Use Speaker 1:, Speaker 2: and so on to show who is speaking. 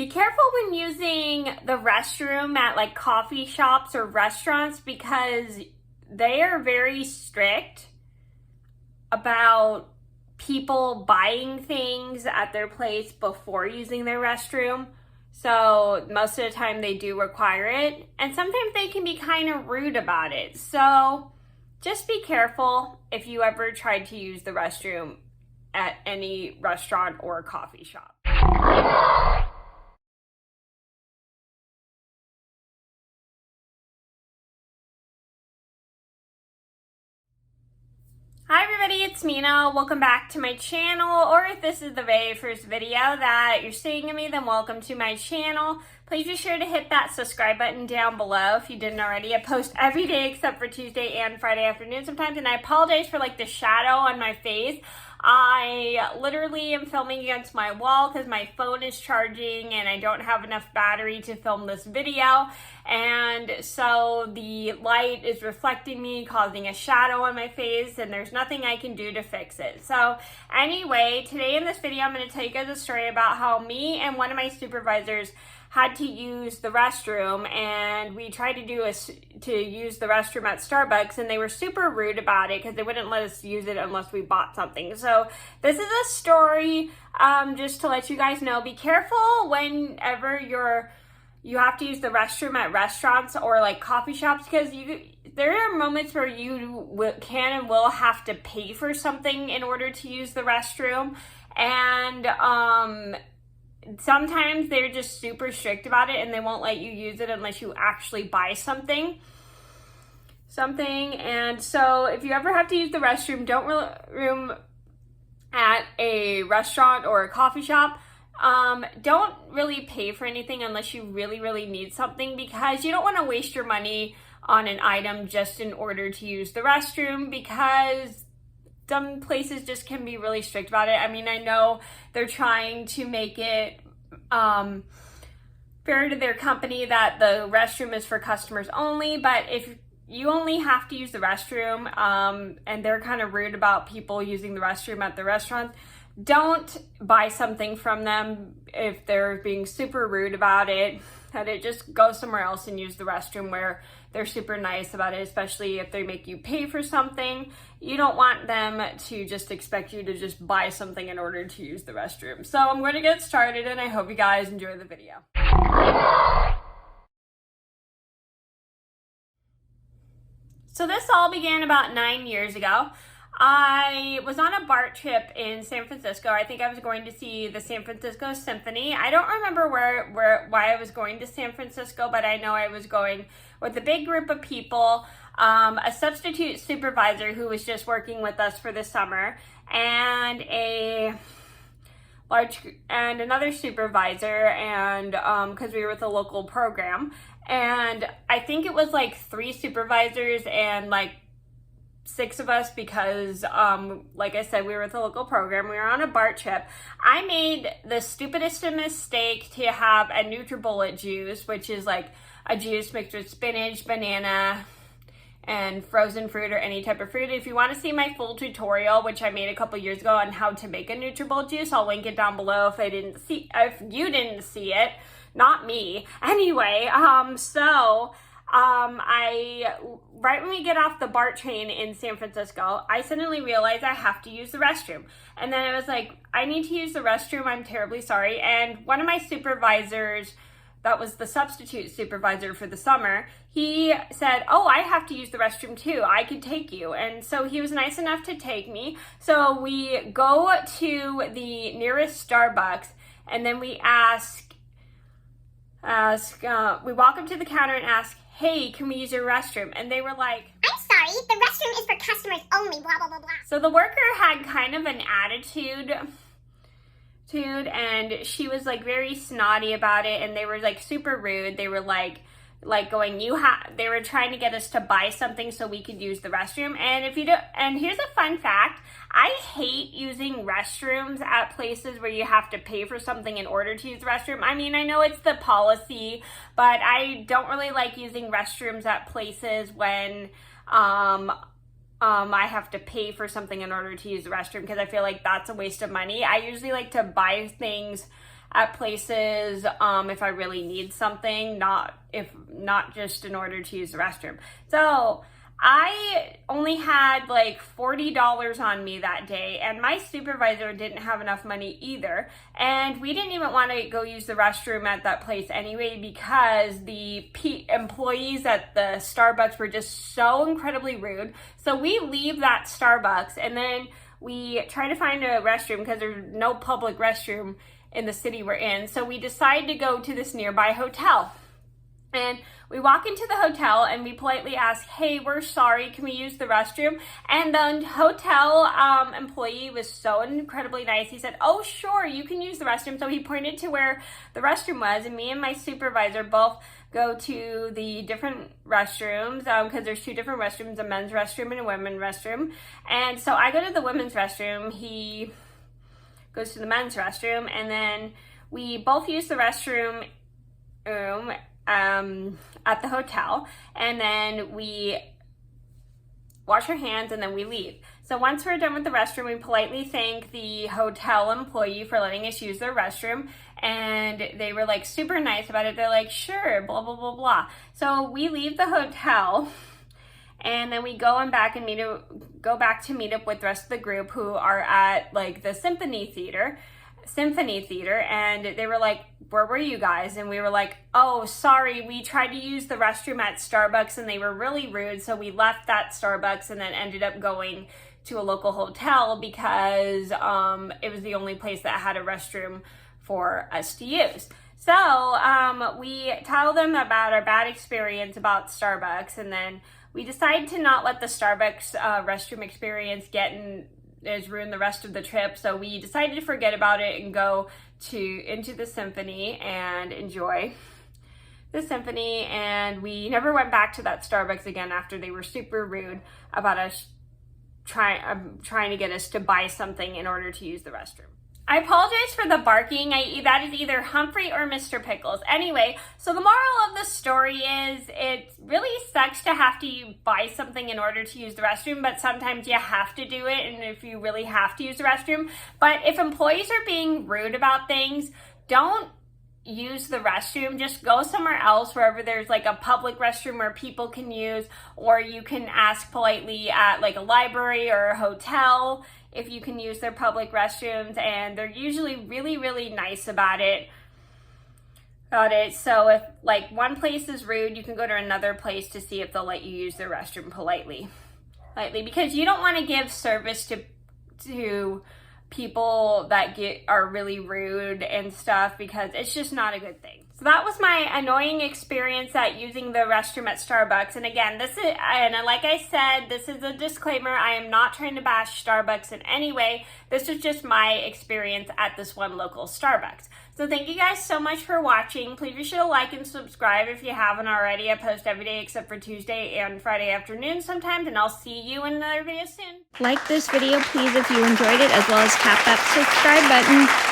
Speaker 1: Be careful when using the restroom at like coffee shops or restaurants because they are very strict about people buying things at their place before using their restroom. So most of the time they do require it, and sometimes they can be kind of rude about it. So just be careful if you ever try to use the restroom at any restaurant or coffee shop. Hi everybody, it's Mena. Welcome back to my channel, or if this is the very first video that you're seeing of me, then welcome to my channel. Please be sure to hit that subscribe button down below if you didn't already. I post every day except for Tuesday and Friday afternoon sometimes, and I apologize for like the shadow on my face. I literally am filming against my wall because my phone is charging and I don't have enough battery to film this video. And so the light is reflecting me, causing a shadow on my face, and there's nothing I can do to fix it. So anyway, today in this video, I'm going to tell you guys a story about how me and one of my supervisors had to use the restroom, and we tried to use the restroom at Starbucks, and they were super rude about it because they wouldn't let us use it unless we bought something. So this is a story just to let you guys know. Be careful whenever you have to use the restroom at restaurants or like coffee shops, because there are moments where you can and will have to pay for something in order to use the restroom, and sometimes they're just super strict about it and they won't let you use it unless you actually buy something. And so if you ever have to use the restroom, room at a restaurant or a coffee shop, don't really pay for anything unless you really need something, because you don't want to waste your money on an item just in order to use the restroom, because some places just can be really strict about it. I mean, I know they're trying to make it fair to their company that the restroom is for customers only, but if you only have to use the restroom and they're kind of rude about people using the restroom at the restaurant, don't buy something from them if they're being super rude about it. Just go somewhere else and use the restroom where they're super nice about it, especially if they make you pay for something. You don't want them to just expect you to just buy something in order to use the restroom. So I'm going to get started, and I hope you guys enjoy the video. So this all began about 9 years ago. I was on a BART trip in San Francisco. I think I was going to see the San Francisco Symphony. I don't remember why I was going to San Francisco, but I know I was going with a big group of people, a substitute supervisor who was just working with us for the summer, and another supervisor, and because we were with a local program. And I think it was like 3 supervisors and like 6 of us because, like I said, we were with a local program. We were on a BART trip. I made the stupidest mistake to have a NutriBullet juice, which is like a juice mixed with spinach, banana, and frozen fruit or any type of fruit. If you want to see my full tutorial, which I made a couple years ago on how to make a NutriBullet juice, I'll link it down below if you didn't see it, not me. Anyway, right when we get off the BART train in San Francisco, I suddenly realized I have to use the restroom. And then I was like, I need to use the restroom. I'm terribly sorry. And one of my supervisors, that was the substitute supervisor for the summer, he said, oh, I have to use the restroom too. I could take you. And so he was nice enough to take me. So we go to the nearest Starbucks, and then we we walk up to the counter and ask, hey, can we use your restroom? And they were like,
Speaker 2: I'm sorry, the restroom is for customers only, blah, blah, blah, blah.
Speaker 1: So the worker had kind of an attitude, and she was like very snotty about it, and they were like super rude. They were like going, they were trying to get us to buy something so we could use the restroom. And and here's a fun fact, I hate using restrooms at places where you have to pay for something in order to use the restroom. I mean, I know it's the policy, but I don't really like using restrooms at places when I have to pay for something in order to use the restroom, because I feel like that's a waste of money. I usually like to buy things at places if I really need something, not just in order to use the restroom. So I only had like $40 on me that day, and my supervisor didn't have enough money either. And we didn't even want to go use the restroom at that place anyway because the employees at the Starbucks were just so incredibly rude. So we leave that Starbucks and then we try to find a restroom because there's no public restroom in the city we're in. So we decide to go to this nearby hotel. And we walk into the hotel and we politely ask, hey, we're sorry, can we use the restroom? And the hotel employee was so incredibly nice. He said, oh, sure, you can use the restroom. So he pointed to where the restroom was, and me and my supervisor both go to the different restrooms because there's two different restrooms, a men's restroom and a women's restroom. And so I go to the women's restroom. He goes to the men's restroom, and then we both use the restroom at the hotel, and then we wash our hands and then we leave. So once we're done with the restroom, we politely thank the hotel employee for letting us use their restroom, and they were like super nice about it. They're like, sure, blah blah blah blah. So we leave the hotel, and then we go back to meet up with the rest of the group who are at like the symphony theater, and they were like, where were you guys? And we were like, oh, sorry, we tried to use the restroom at Starbucks and they were really rude, so we left that Starbucks and then ended up going to a local hotel because it was the only place that had a restroom for us to use. So we tell them about our bad experience about Starbucks, and then we decided to not let the Starbucks restroom experience ruin the rest of the trip. So we decided to forget about it and go into the symphony and enjoy the symphony. And we never went back to that Starbucks again after they were super rude about us trying to get us to buy something in order to use the restroom. I apologize for the barking. That is either Humphrey or Mr. Pickles. Anyway, so the moral of the story is it really sucks to have to buy something in order to use the restroom, but sometimes you have to do it, and if you really have to use the restroom. But if employees are being rude about things, don't use the restroom. Just go somewhere else, wherever there's like a public restroom where people can use, or you can ask politely at like a library or a hotel if you can use their public restrooms, and they're usually really, really nice about it. So if like one place is rude, you can go to another place to see if they'll let you use their restroom politely, because you don't want to give service to people that are really rude and stuff, because it's just not a good thing. So that was my annoying experience at using the restroom at Starbucks. And again, like I said, this is a disclaimer. I am not trying to bash Starbucks in any way. This is just my experience at this one local Starbucks. So thank you guys so much for watching. Please be sure to like and subscribe if you haven't already. I post every day except for Tuesday and Friday afternoon sometimes, and I'll see you in another video soon.
Speaker 3: Like this video, please, if you enjoyed it, as well as tap that subscribe button.